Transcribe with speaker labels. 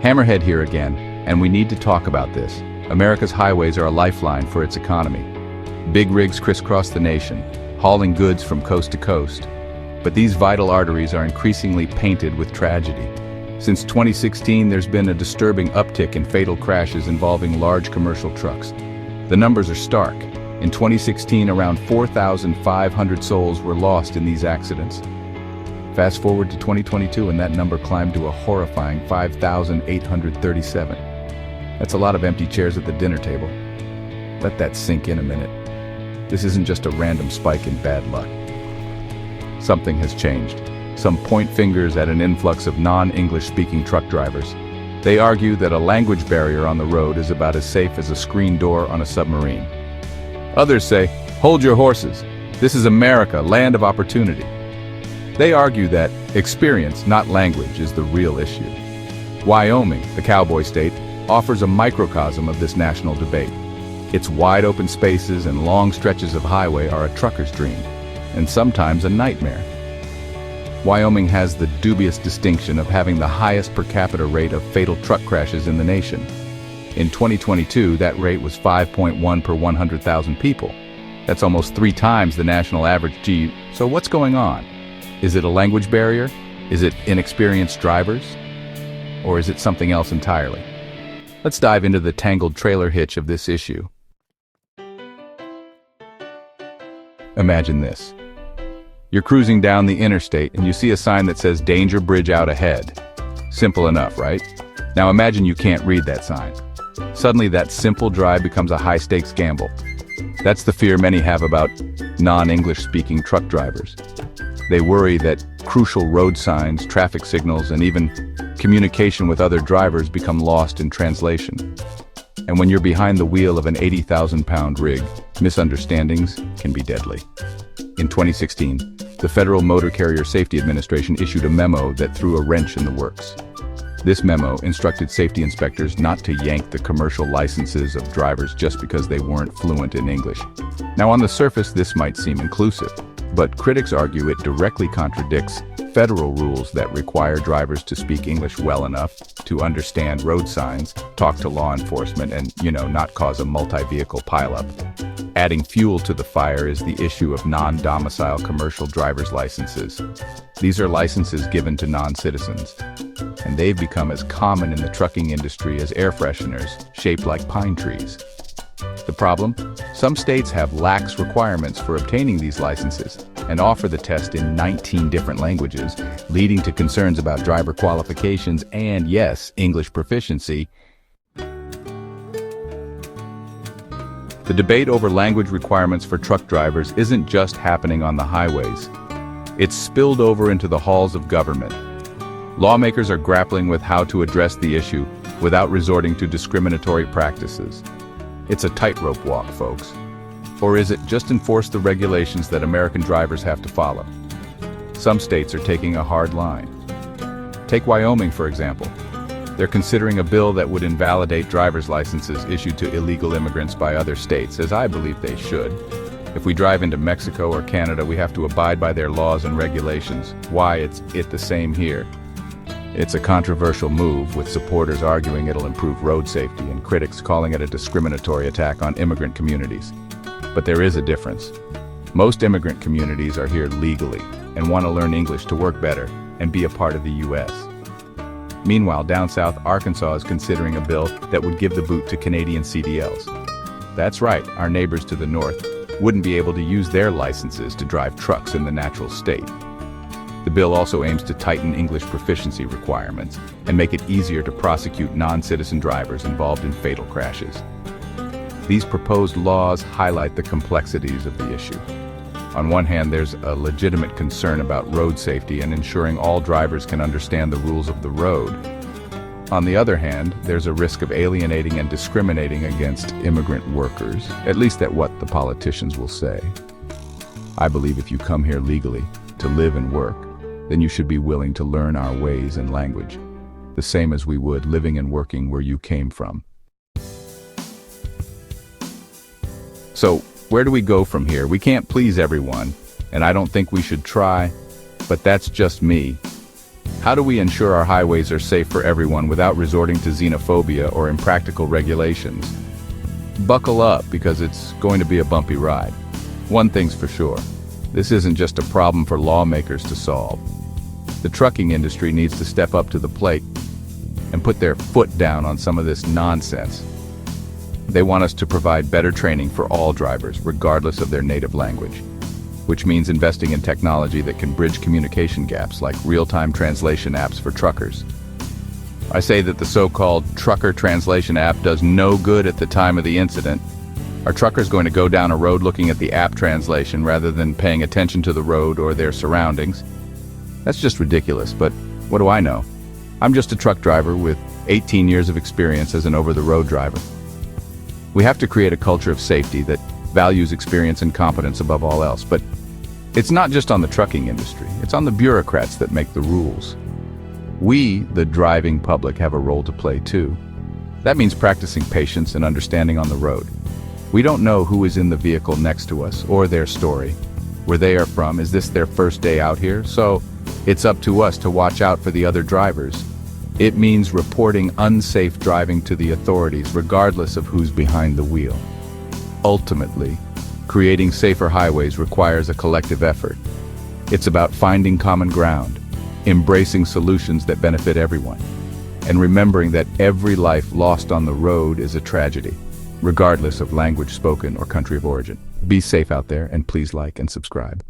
Speaker 1: Hammerhead here again, and we need to talk about this. America's highways are a lifeline for its economy. Big rigs crisscross the nation, hauling goods from coast to coast. But these vital arteries are increasingly painted with tragedy. Since 2016, there's been a disturbing uptick in fatal crashes involving large commercial trucks. The numbers are stark. In 2016, around 4,500 souls were lost in these accidents. Fast forward to 2022, and that number climbed to a horrifying 5,837. That's a lot of empty chairs at the dinner table. Let that sink in a minute. This isn't just a random spike in bad luck. Something has changed. Some point fingers at an influx of non-English speaking truck drivers. They argue that a language barrier on the road is about as safe as a screen door on a submarine. Others say, hold your horses. This is America, land of opportunity. They argue that experience, not language, is the real issue. Wyoming, the cowboy state, offers a microcosm of this national debate. Its wide open spaces and long stretches of highway are a trucker's dream, and sometimes a nightmare. Wyoming has the dubious distinction of having the highest per capita rate of fatal truck crashes in the nation. In 2022, that rate was 5.1 per 100,000 people. That's almost 3 times the national average. Gee, so what's going on? Is it a language barrier? Is it inexperienced drivers? Or is it something else entirely? Let's dive into the tangled trailer hitch of this issue. Imagine this. You're cruising down the interstate and you see a sign that says danger bridge out ahead. Simple enough, right? Now imagine you can't read that sign. Suddenly that simple drive becomes a high-stakes gamble. That's the fear many have about non-English speaking truck drivers. They worry that crucial road signs, traffic signals, and even communication with other drivers become lost in translation. And when you're behind the wheel of an 80,000-pound rig, misunderstandings can be deadly. In 2016, the Federal Motor Carrier Safety Administration issued a memo that threw a wrench in the works. This memo instructed safety inspectors not to yank the commercial licenses of drivers just because they weren't fluent in English. Now, on the surface, this might seem inclusive, but critics argue it directly contradicts federal rules that require drivers to speak English well enough to understand road signs, talk to law enforcement, and, not cause a multi-vehicle pileup. Adding fuel to the fire is the issue of non-domicile commercial driver's licenses. These are licenses given to non-citizens, and they've become as common in the trucking industry as air fresheners shaped like pine trees. The problem? Some states have lax requirements for obtaining these licenses and offer the test in 19 different languages, leading to concerns about driver qualifications and, yes, English proficiency. The debate over language requirements for truck drivers isn't just happening on the highways. It's spilled over into the halls of government. Lawmakers are grappling with how to address the issue without resorting to discriminatory practices. It's a tightrope walk, folks. Or is it just enforce the regulations that American drivers have to follow? Some states are taking a hard line. Take Wyoming, for example. They're considering a bill that would invalidate driver's licenses issued to illegal immigrants by other states, as I believe they should. If we drive into Mexico or Canada, we have to abide by their laws and regulations. Why is it the same here? It's a controversial move, with supporters arguing it'll improve road safety and critics calling it a discriminatory attack on immigrant communities. But there is a difference. Most immigrant communities are here legally and want to learn English to work better and be a part of the U.S. Meanwhile, down south, Arkansas is considering a bill that would give the boot to Canadian CDLs. That's right, our neighbors to the north wouldn't be able to use their licenses to drive trucks in the natural state. The bill also aims to tighten English proficiency requirements and make it easier to prosecute non-citizen drivers involved in fatal crashes. These proposed laws highlight the complexities of the issue. On one hand, there's a legitimate concern about road safety and ensuring all drivers can understand the rules of the road. On the other hand, there's a risk of alienating and discriminating against immigrant workers, at least at what the politicians will say. I believe if you come here legally to live and work, then you should be willing to learn our ways and language, the same as we would living and working where you came from. So, where do we go from here? We can't please everyone, and I don't think we should try, but that's just me. How do we ensure our highways are safe for everyone without resorting to xenophobia or impractical regulations? Buckle up, because it's going to be a bumpy ride. One thing's for sure, this isn't just a problem for lawmakers to solve. The trucking industry needs to step up to the plate and put their foot down on some of this nonsense. They want us to provide better training for all drivers, regardless of their native language, which means investing in technology that can bridge communication gaps like real-time translation apps for truckers. I say that the so-called trucker translation app does no good at the time of the incident. Are truckers going to go down a road looking at the app translation rather than paying attention to the road or their surroundings? That's just ridiculous, but what do I know? I'm just a truck driver with 18 years of experience as an over-the-road driver. We have to create a culture of safety that values experience and competence above all else, but it's not just on the trucking industry, it's on the bureaucrats that make the rules. We, the driving public, have a role to play too. That means practicing patience and understanding on the road. We don't know who is in the vehicle next to us or their story, where they are from. Is this their first day out here? So it's up to us to watch out for the other drivers. It means reporting unsafe driving to the authorities regardless of who's behind the wheel. Ultimately, creating safer highways requires a collective effort. It's about finding common ground, embracing solutions that benefit everyone, and remembering that every life lost on the road is a tragedy, regardless of language spoken or country of origin. Be safe out there, and please like and subscribe.